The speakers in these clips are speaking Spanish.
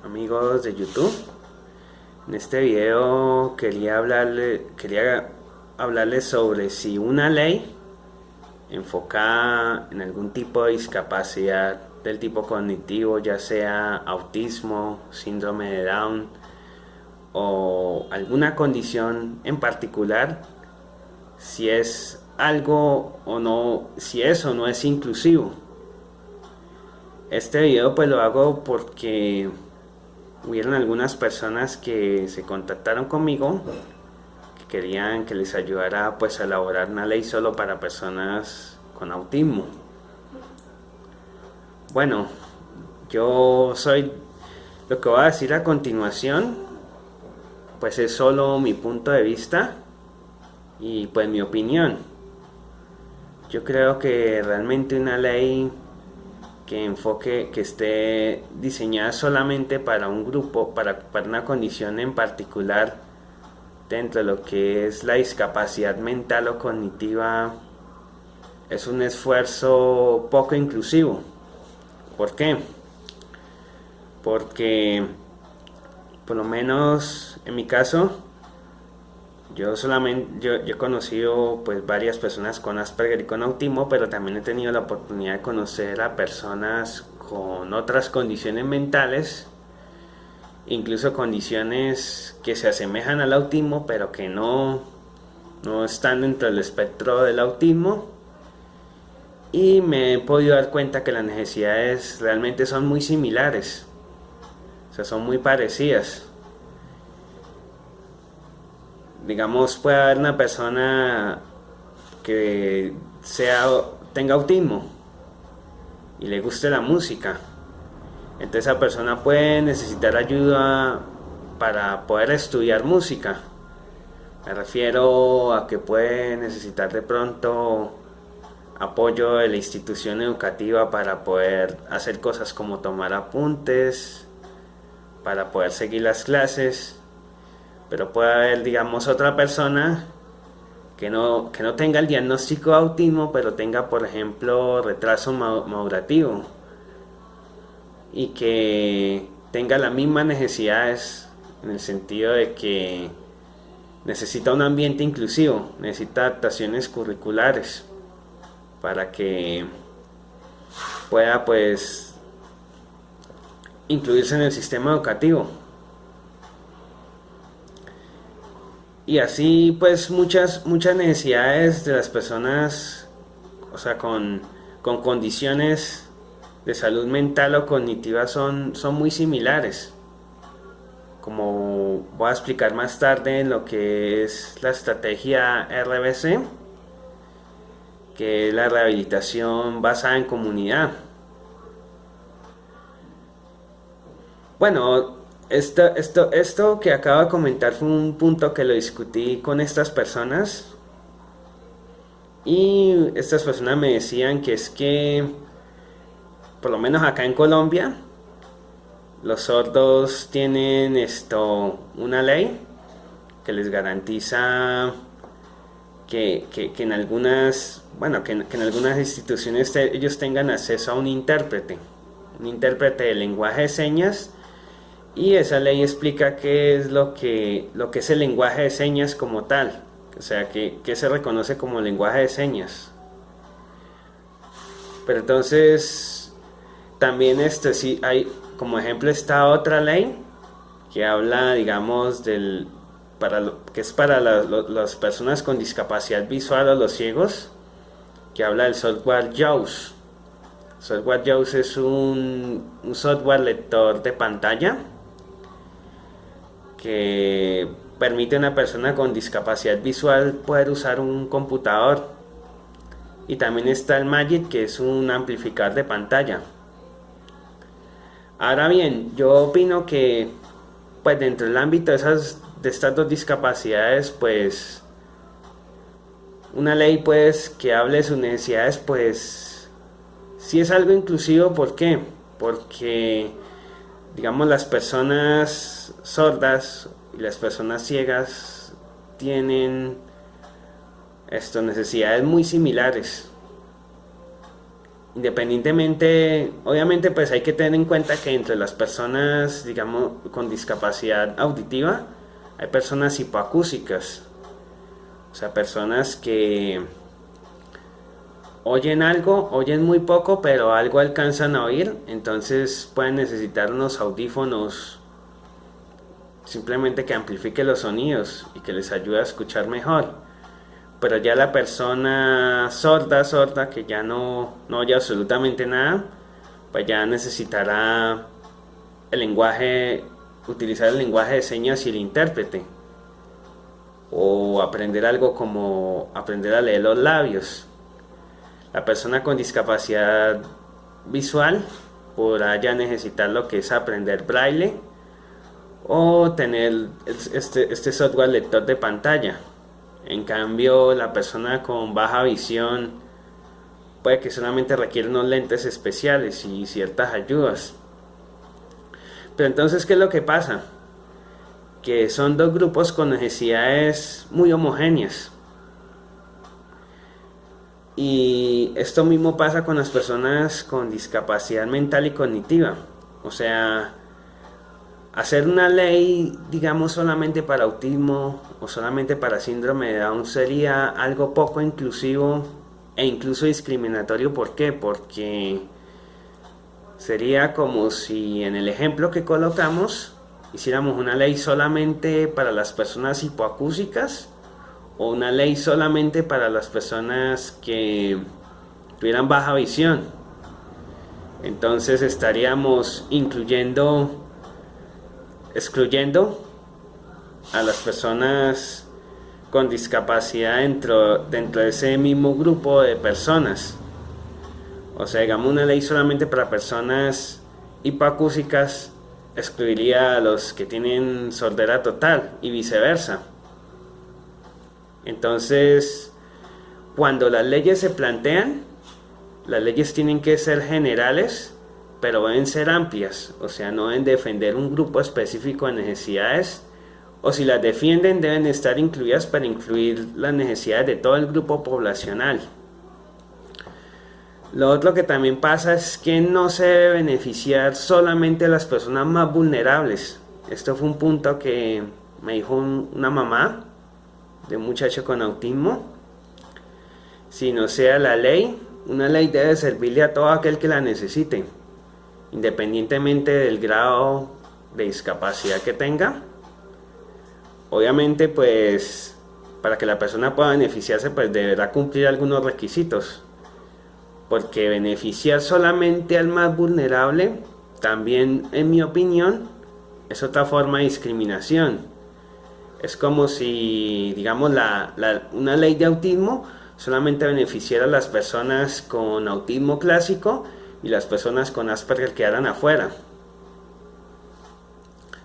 amigos de YouTube. En este video quería hablarles sobre si una ley enfocada en algún tipo de discapacidad del tipo cognitivo, ya sea autismo, síndrome de Down o alguna condición en particular, si es algo o no, si eso no es inclusivo. Este video pues lo hago porque hubieron algunas personas que se contactaron conmigo que querían que les ayudara pues a elaborar una ley solo para personas con autismo. Bueno, lo que voy a decir a continuación pues es solo mi punto de vista y pues mi opinión. Yo creo que realmente una ley que esté diseñada solamente para un grupo, para una condición en particular, dentro de lo que es la discapacidad mental o cognitiva, es un esfuerzo poco inclusivo. ¿Por qué? Porque, por lo menos en mi caso, yo he conocido pues varias personas con Asperger y con autismo, pero también he tenido la oportunidad de conocer a personas con otras condiciones mentales, incluso condiciones que se asemejan al autismo, pero que no están dentro del espectro del autismo. Y me he podido dar cuenta que las necesidades realmente son muy similares, o sea, son muy parecidas. Digamos, puede haber una persona que tenga autismo y le guste la música. Entonces esa persona puede necesitar ayuda para poder estudiar música. Me refiero a que puede necesitar de pronto apoyo de la institución educativa para poder hacer cosas como tomar apuntes, para poder seguir las clases. Pero puede haber, digamos, otra persona que no tenga el diagnóstico de autismo, pero tenga, por ejemplo, retraso madurativo y que tenga las mismas necesidades, en el sentido de que necesita un ambiente inclusivo, necesita adaptaciones curriculares para que pueda pues incluirse en el sistema educativo. Y así pues muchas necesidades de las personas, o sea, con condiciones de salud mental o cognitiva son muy similares. Como voy a explicar más tarde en lo que es la estrategia RBC, que es la rehabilitación basada en comunidad. Bueno, esto que acabo de comentar fue un punto que lo discutí con estas personas y estas personas me decían que es que, por lo menos acá en Colombia, los sordos tienen una ley que les garantiza que en algunas, bueno, que en algunas instituciones ellos tengan acceso a un intérprete de lenguaje de señas. Y esa ley explica qué es lo que es el lenguaje de señas como tal. O sea, que se reconoce como lenguaje de señas. Pero entonces, también sí hay, como ejemplo, esta otra ley que habla, digamos, que es para las personas con discapacidad visual o los ciegos, que habla del software JAWS. Software JAWS es un software lector de pantalla que permite a una persona con discapacidad visual poder usar un computador. Y también está el Magic, que es un amplificador de pantalla. Ahora bien, yo opino que pues dentro del ámbito de estas dos discapacidades, pues una ley pues que hable de sus necesidades, pues sí es algo inclusivo. ¿Por qué? Porque, digamos, las personas sordas y las personas ciegas tienen necesidades muy similares. independientemente, obviamente pues hay que tener en cuenta que entre las personas, digamos, con discapacidad auditiva, hay personas hipoacúsicas, o sea, personas que oyen algo, oyen muy poco, pero algo alcanzan a oír, entonces pueden necesitar unos audífonos simplemente que amplifique los sonidos y que les ayude a escuchar mejor. Pero ya la persona sorda, que ya no oye absolutamente nada, pues ya necesitará el lenguaje, utilizar el lenguaje de señas y el intérprete. O aprender algo como aprender a leer los labios. La persona con discapacidad visual podrá ya necesitar lo que es aprender braille o tener este software lector de pantalla. En cambio, la persona con baja visión puede que solamente requiera unos lentes especiales y ciertas ayudas. Pero entonces, ¿qué es lo que pasa? Que son dos grupos con necesidades muy homogéneas. Y esto mismo pasa con las personas con discapacidad mental y cognitiva. O sea, hacer una ley, digamos, solamente para autismo o solamente para síndrome de Down sería algo poco inclusivo e incluso discriminatorio. ¿Por qué? Porque sería como si en el ejemplo que colocamos hiciéramos una ley solamente para las personas hipoacúsicas o una ley solamente para las personas que tuvieran baja visión. Entonces estaríamos excluyendo a las personas con discapacidad dentro de ese mismo grupo de personas. O sea, digamos, una ley solamente para personas hipoacúsicas excluiría a los que tienen sordera total y viceversa. Entonces, cuando las leyes se plantean, las leyes tienen que ser generales, pero deben ser amplias, o sea, no deben defender un grupo específico de necesidades, o si las defienden deben estar incluidas para incluir las necesidades de todo el grupo poblacional. Lo otro que también pasa es que no se debe beneficiar solamente a las personas más vulnerables. Esto fue un punto que me dijo una mamá de un muchacho con autismo. Sino sea la ley, una ley debe servirle a todo aquel que la necesite, independientemente del grado de discapacidad que tenga. Obviamente, pues, para que la persona pueda beneficiarse, pues deberá cumplir algunos requisitos. Porque beneficiar solamente al más vulnerable, también en mi opinión, es otra forma de discriminación. Es como si, digamos, una ley de autismo solamente beneficiara a las personas con autismo clásico y las personas con Asperger quedaran afuera.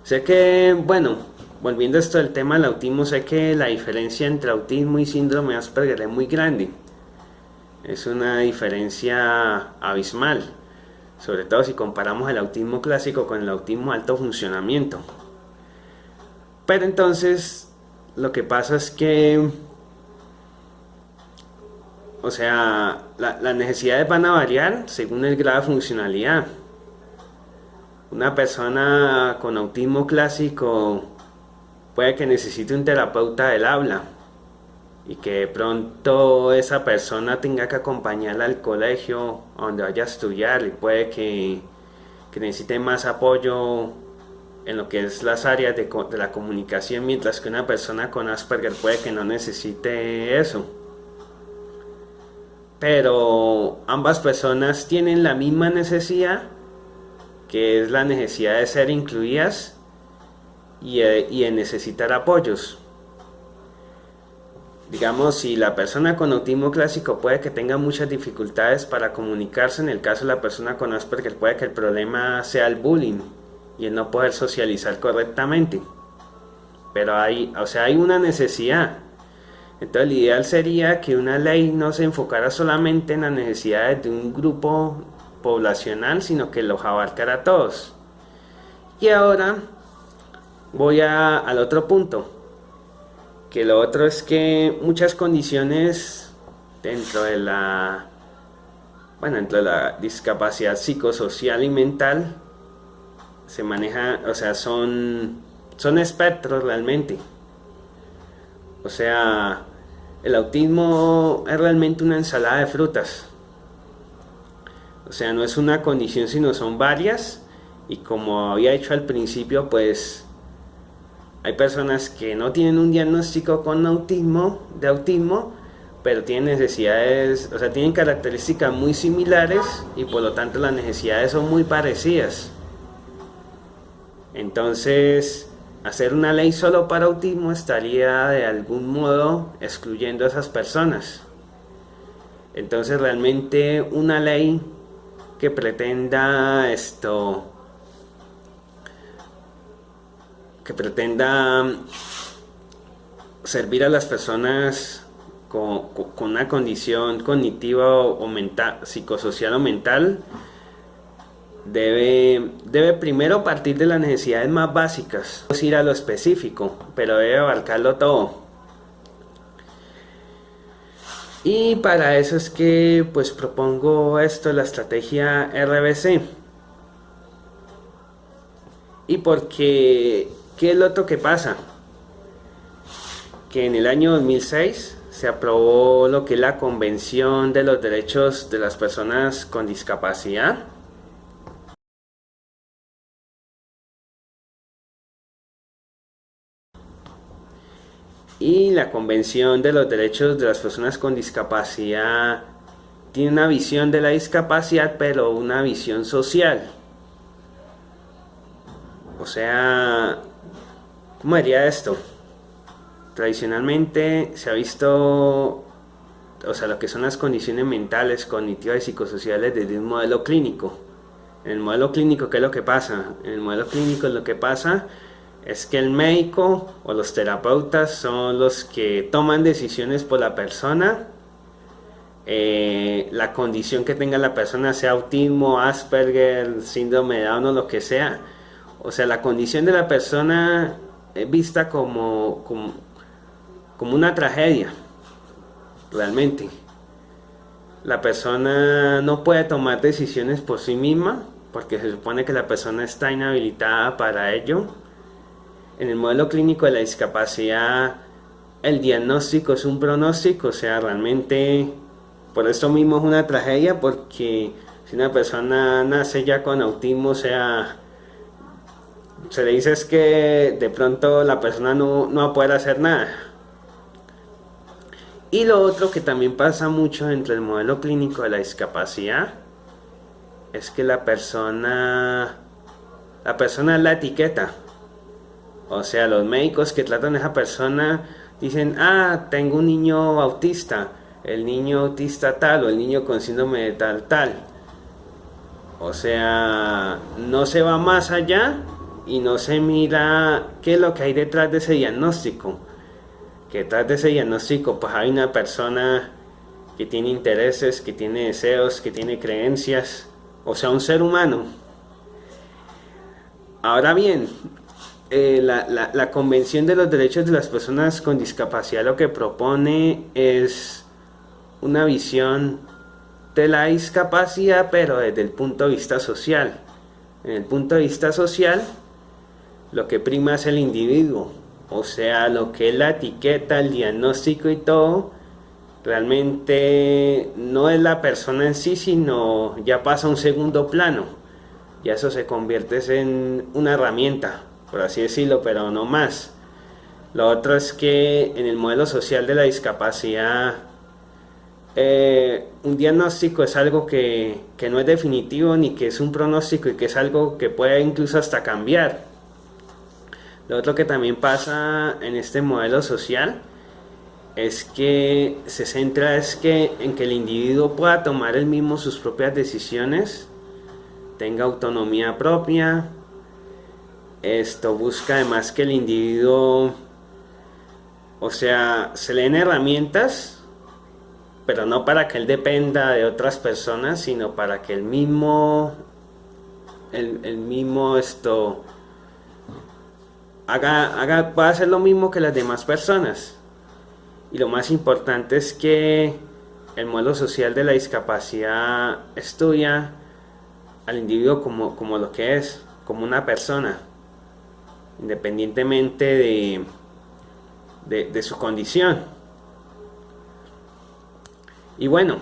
Sé que, bueno, volviendo a esto del tema del autismo, sé que la diferencia entre autismo y síndrome de Asperger es muy grande. Es una diferencia abismal, sobre todo si comparamos el autismo clásico con el autismo de alto funcionamiento. Pero entonces, lo que pasa es que, o sea, las necesidades van a variar según el grado de funcionalidad. Una persona con autismo clásico puede que necesite un terapeuta del habla y que de pronto esa persona tenga que acompañarla al colegio a donde vaya a estudiar y puede que necesite más apoyo en lo que es las áreas de la comunicación, mientras que una persona con Asperger puede que no necesite eso. Pero ambas personas tienen la misma necesidad, que es la necesidad de ser incluidas y de necesitar apoyos. Digamos, si la persona con autismo clásico puede que tenga muchas dificultades para comunicarse, en el caso de la persona con Asperger puede que el problema sea el bullying y el no poder socializar correctamente. Pero hay una necesidad. Entonces, lo ideal sería que una ley no se enfocara solamente en las necesidades de un grupo poblacional, sino que los abarcara a todos. Y ahora voy al otro punto. Que lo otro es que muchas condiciones dentro de Bueno, entre la discapacidad psicosocial y mental se maneja, o sea, son espectros realmente. O sea, el autismo es realmente una ensalada de frutas. O sea, no es una condición, sino son varias. Y como había dicho al principio, pues hay personas que no tienen un diagnóstico con autismo, de autismo, pero tienen necesidades, o sea, tienen características muy similares y por lo tanto las necesidades son muy parecidas. Entonces, hacer una ley solo para autismo estaría de algún modo excluyendo a esas personas. Entonces, realmente una ley que pretenda que pretenda servir a las personas con una condición cognitiva o mental, psicosocial o mental, debe primero partir de las necesidades más básicas, no ir a lo específico, pero debe abarcarlo todo. Y para eso es que pues propongo esto, la estrategia RBC. Y porque, ¿qué es lo otro que pasa? Que en el año 2006 se aprobó lo que es la Convención de los Derechos de las Personas con Discapacidad. Y la Convención de los Derechos de las Personas con Discapacidad tiene una visión de la discapacidad, pero una visión social. O sea, ¿cómo diría esto? Tradicionalmente se ha visto, o sea, lo que son las condiciones mentales, cognitivas y psicosociales desde un modelo clínico. En el modelo clínico, ¿qué es lo que pasa? En el modelo clínico lo que pasa es que el médico o los terapeutas son los que toman decisiones por la persona, la condición que tenga la persona, sea autismo, Asperger, síndrome de Down o lo que sea. O sea, la condición de la persona es vista como una tragedia, realmente. La persona no puede tomar decisiones por sí misma, porque se supone que la persona está inhabilitada para ello. En el modelo clínico de la discapacidad, el diagnóstico es un pronóstico, o sea, realmente por esto mismo es una tragedia, porque si una persona nace ya con autismo, o sea, se le dice es que de pronto la persona no va a poder hacer nada. Y lo otro que también pasa mucho dentro del modelo clínico de la discapacidad es que la persona es la etiqueta. O sea, los médicos que tratan a esa persona dicen, ah, tengo un niño autista, el niño autista tal o el niño con síndrome de tal. O sea, no se va más allá y no se mira qué es lo que hay detrás de ese diagnóstico. Que detrás de ese diagnóstico pues hay una persona que tiene intereses, que tiene deseos, que tiene creencias, o sea, un ser humano. Ahora bien, la Convención de los Derechos de las Personas con Discapacidad lo que propone es una visión de la discapacidad, pero desde el punto de vista social. En el punto de vista social, lo que prima es el individuo, o sea, lo que es la etiqueta, el diagnóstico y todo, realmente no es la persona en sí, sino ya pasa a un segundo plano. Ya eso se convierte en una herramienta, por así decirlo, pero no más. Lo otro es que en el modelo social de la discapacidad, un diagnóstico es algo que no es definitivo ni que es un pronóstico y que es algo que puede incluso hasta cambiar. Lo otro que también pasa en este modelo social es que se centra en que el individuo pueda tomar él mismo sus propias decisiones, tenga autonomía propia. Esto busca además que el individuo, o sea, se le den herramientas, pero no para que él dependa de otras personas, sino para que el mismo pueda hacer lo mismo que las demás personas. Y lo más importante es que el modelo social de la discapacidad estudia al individuo como lo que es, como una persona, independientemente de su condición. Y bueno,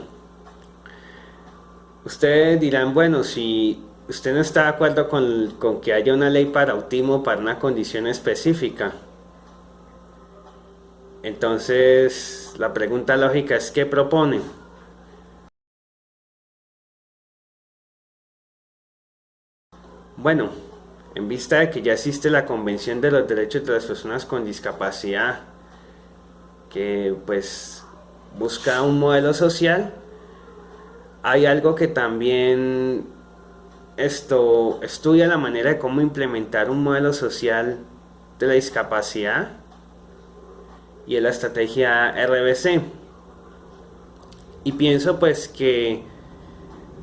ustedes dirán, bueno, si usted no está de acuerdo con que haya una ley para autismo para una condición específica, entonces la pregunta lógica es ¿qué proponen? Bueno, en vista de que ya existe la Convención de los Derechos de las Personas con Discapacidad, que pues busca un modelo social, hay algo que también esto estudia la manera de cómo implementar un modelo social de la discapacidad y es la estrategia RBC. Y pienso pues que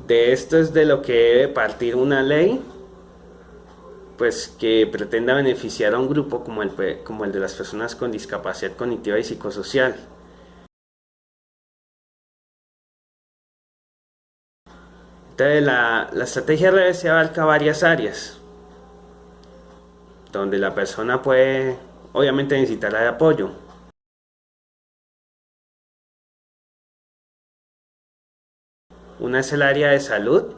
de esto es de lo que debe partir una ley pues que pretenda beneficiar a un grupo como el de las personas con discapacidad cognitiva y psicosocial. Entonces la estrategia RBC abarca varias áreas, donde la persona puede obviamente necesitar de apoyo. Una es el área de salud.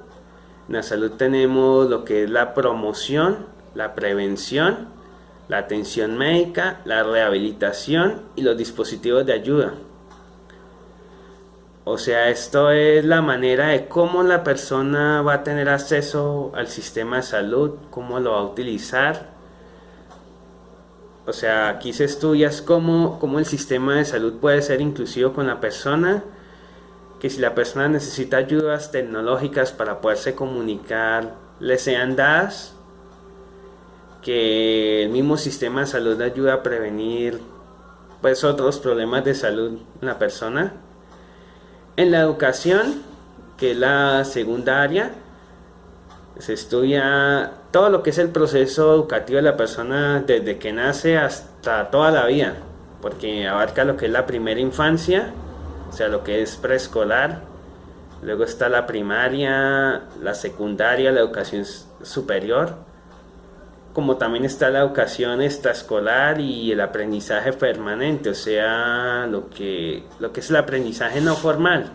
En la salud tenemos lo que es la promoción, la prevención, la atención médica, la rehabilitación y los dispositivos de ayuda. O sea, esto es la manera de cómo la persona va a tener acceso al sistema de salud, cómo lo va a utilizar. O sea, aquí se estudia cómo el sistema de salud puede ser inclusivo con la persona, que si la persona necesita ayudas tecnológicas para poderse comunicar, le sean dadas, que el mismo sistema de salud le ayuda a prevenir pues otros problemas de salud en la persona. En la educación, que es la segunda área, se estudia todo lo que es el proceso educativo de la persona desde que nace hasta toda la vida, porque abarca lo que es la primera infancia, o sea, lo que es preescolar, luego está la primaria, la secundaria, la educación superior, como también está la educación extraescolar y el aprendizaje permanente, o sea, lo que es el aprendizaje no formal.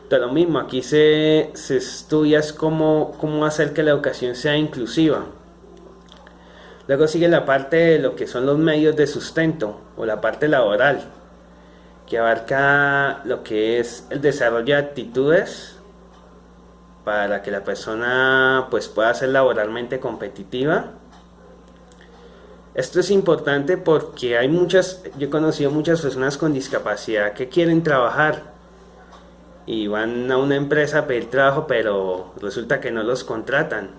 Entonces, lo mismo, aquí se estudia es cómo hacer que la educación sea inclusiva. Luego sigue la parte de lo que son los medios de sustento o la parte laboral, que abarca lo que es el desarrollo de actitudes para que la persona pues pueda ser laboralmente competitiva. Esto es importante porque yo he conocido muchas personas con discapacidad que quieren trabajar y van a una empresa a pedir trabajo, pero resulta que no los contratan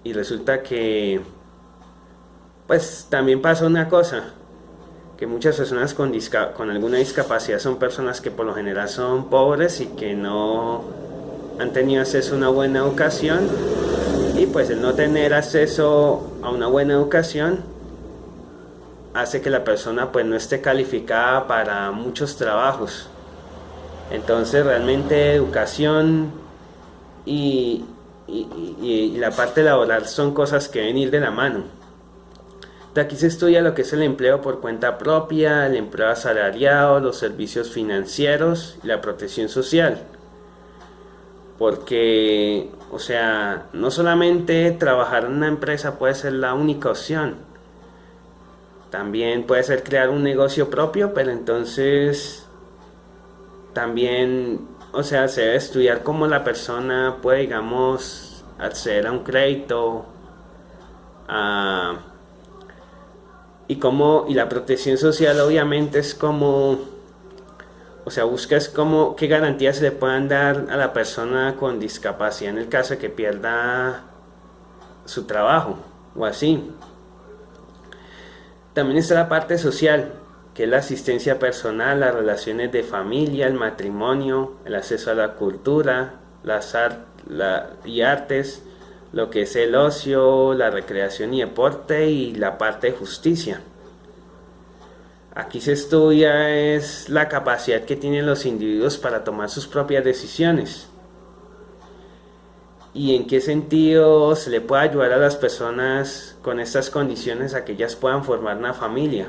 y resulta que pues también pasa una cosa, que muchas personas con alguna discapacidad son personas que por lo general son pobres y que no han tenido acceso a una buena educación, y pues el no tener acceso a una buena educación hace que la persona pues no esté calificada para muchos trabajos. Entonces realmente educación y la parte laboral son cosas que deben ir de la mano. De aquí se estudia lo que es el empleo por cuenta propia, el empleo asalariado, los servicios financieros y la protección social. Porque, o sea, no solamente trabajar en una empresa puede ser la única opción. También puede ser crear un negocio propio, pero entonces también, o sea, se debe estudiar cómo la persona puede, digamos, acceder a un crédito, a y la protección social obviamente es como, o sea, buscas como qué garantías se le puedan dar a la persona con discapacidad en el caso de que pierda su trabajo o así. También está la parte social, que es la asistencia personal, las relaciones de familia, el matrimonio, el acceso a la cultura, y artes, lo que es el ocio, la recreación y deporte y la parte de justicia. Aquí se estudia es la capacidad que tienen los individuos para tomar sus propias decisiones y en qué sentido se le puede ayudar a las personas con estas condiciones a que ellas puedan formar una familia.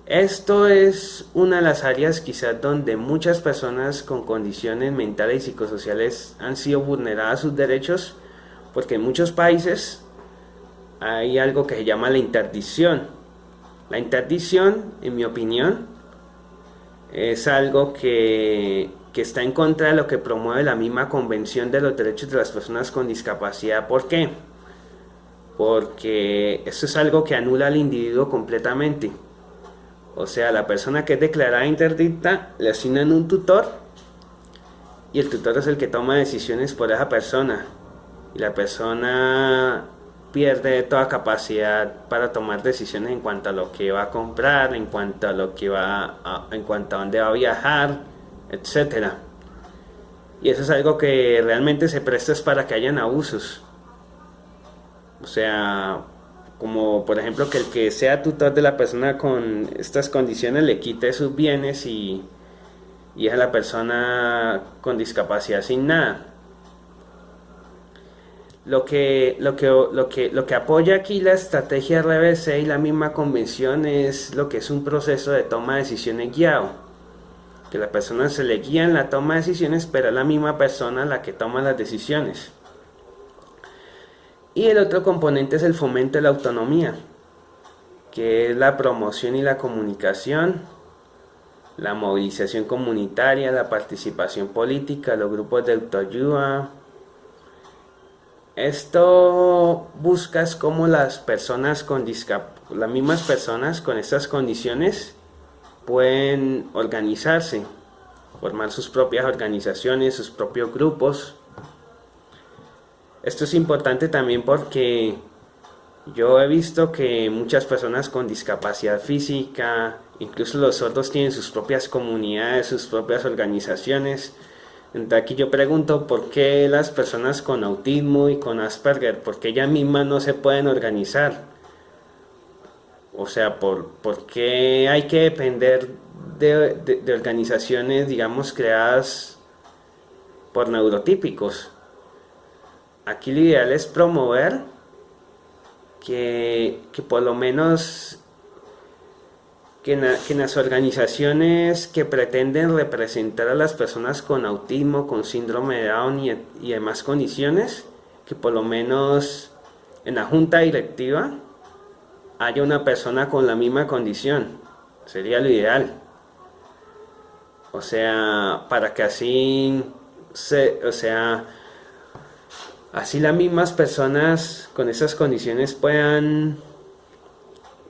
Esto es una de las áreas quizás donde muchas personas con condiciones mentales y psicosociales han sido vulneradas sus derechos, porque en muchos países hay algo que se llama la interdicción. La interdicción, en mi opinión, es algo que está en contra de lo que promueve la misma Convención de los Derechos de las Personas con Discapacidad. ¿Por qué? Porque esto es algo que anula al individuo completamente. O sea, la persona que es declarada interdicta le asignan un tutor y el tutor es el que toma decisiones por esa persona. Y la persona pierde toda capacidad para tomar decisiones en cuanto a lo que va a comprar, en cuanto a lo que en cuanto a dónde va a viajar, etcétera. Y eso es algo que realmente se presta es para que hayan abusos. O sea, como por ejemplo que el que sea tutor de la persona con estas condiciones le quite sus bienes y a la persona con discapacidad sin nada. Lo que apoya aquí la estrategia RBC y la misma convención es lo que es un proceso de toma de decisiones guiado. Que la persona se le guía en la toma de decisiones, pero es la misma persona la que toma las decisiones. Y el otro componente es el fomento de la autonomía, que es la promoción y la comunicación, la movilización comunitaria, la participación política, los grupos de autoayuda. Esto buscas cómo las personas con las mismas personas con estas condiciones pueden organizarse, formar sus propias organizaciones, sus propios grupos. Esto es importante también porque yo he visto que muchas personas con discapacidad física, incluso los sordos, tienen sus propias comunidades, sus propias organizaciones. Entonces aquí yo pregunto por qué las personas con autismo y con Asperger, por qué ellas mismas no se pueden organizar. O sea, por qué hay que depender de organizaciones, digamos, creadas por neurotípicos. Aquí lo ideal es promover que por lo menos que en las organizaciones que pretenden representar a las personas con autismo, con síndrome de Down y demás condiciones, que por lo menos en la junta directiva haya una persona con la misma condición. Sería lo ideal. O sea, para que así así las mismas personas con esas condiciones puedan,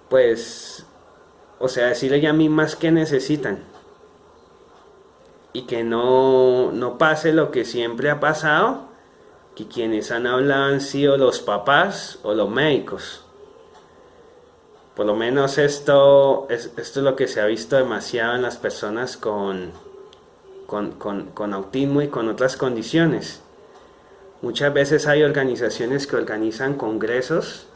pues, decirle ya mismas que necesitan. Y que no pase lo que siempre ha pasado, que quienes han hablado han sido los papás o los médicos. Por lo menos esto es lo que se ha visto demasiado en las personas con autismo y con otras condiciones. Muchas veces hay organizaciones que organizan congresos,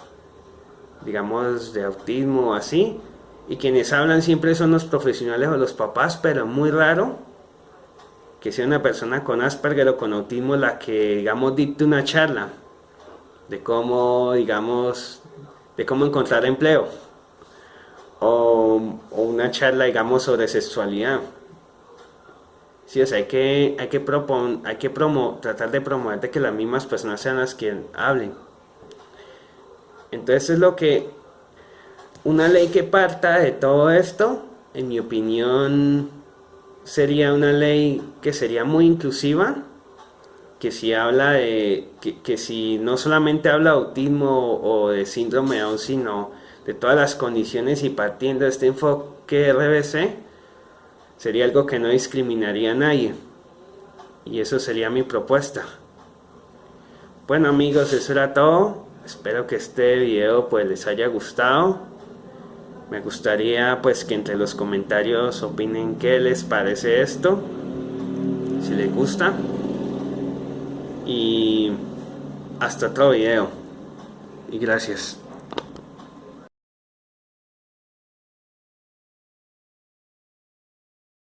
digamos, de autismo o así, y quienes hablan siempre son los profesionales o los papás, pero es muy raro que sea una persona con Asperger o con autismo la que, digamos, dicte una charla de cómo, digamos, de cómo encontrar empleo o una charla, digamos, sobre sexualidad. Sí, o sea, hay que tratar de promover de que las mismas personas sean las que hablen. Entonces es lo que una ley que parta de todo esto, en mi opinión, sería una ley que sería muy inclusiva, que si habla que si no solamente habla de autismo o de síndrome de Down, sino de todas las condiciones y partiendo de este enfoque RBC, sería algo que no discriminaría a nadie. Y eso sería mi propuesta. Bueno amigos, eso era todo. Espero que este video pues les haya gustado. Me gustaría pues que entre los comentarios opinen qué les parece esto, si les gusta. Y hasta otro video. Y gracias.